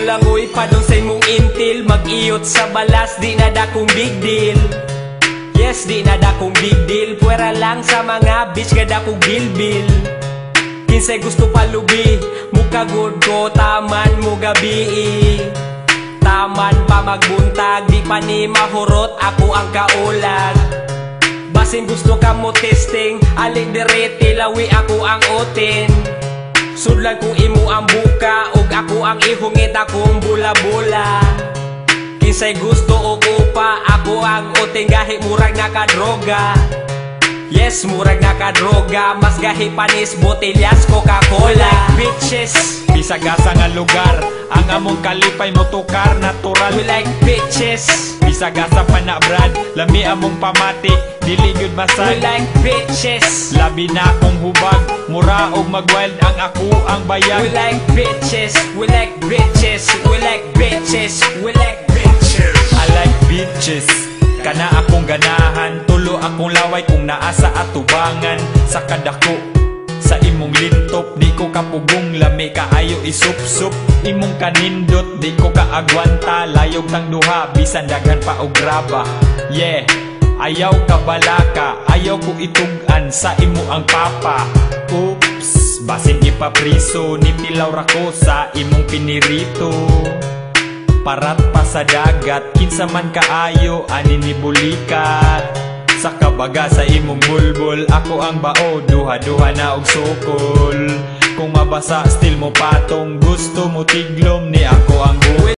langoy padong sa imong intil. Mag-iyot sa balas, di na dakong big deal. Yes, di na dakong big deal. Puwera lang sa mga bitch, gada kong bilbil. Kinsay gusto palubi, mukagod ko, taman mo gabi. Taman pa magbuntag, di pa ni mahurot, ako ang kaulag. Basin gusto ka mo testing, alik direte, lawi ako ang otin. Sudlan kung imo ang buka, ug ako ang ihungit akong bula-bula. Kinsay gusto o upa, ako ang oting gahi murag nakadroga. Yes, murag nakadroga, mas gahi panis botellas Coca-Cola. Bitches, bisag asa nga lugar, ang among kalipay mo tukar natural. We like bitches, bisag asa pa na brad, lami among pamati, dili gyud we masad. like bitches, Labi na akong hubag, mura og magwild ang ako ang we bayag. like bitches, we like bitches, we like bitches, we like bitches. I like bitches, kana akong ganahan, tulo akong laway kung naa sa atubangan. Sa kadako, sa imong lintop, di ko kapugong, lami kaayo isup-sup. Imong kanindot, di ko kaagwanta, layog tang duha, bisan daghan pa og graba. Yeah, ayaw ka balaka, ayaw ko itugan sa imo ang papa. Oops, basin ipapriso, nitilaw ra ko sa imong pinirito. Parat pa sa dagat, kinsa man kaayo, ani ni bulikat. Sa kabaga sa imong bulbul, ako ang bao, duha-duha na og sukol. Kung mabasa, still mo patong, gusto mo tiglom, ni ako ang buhay.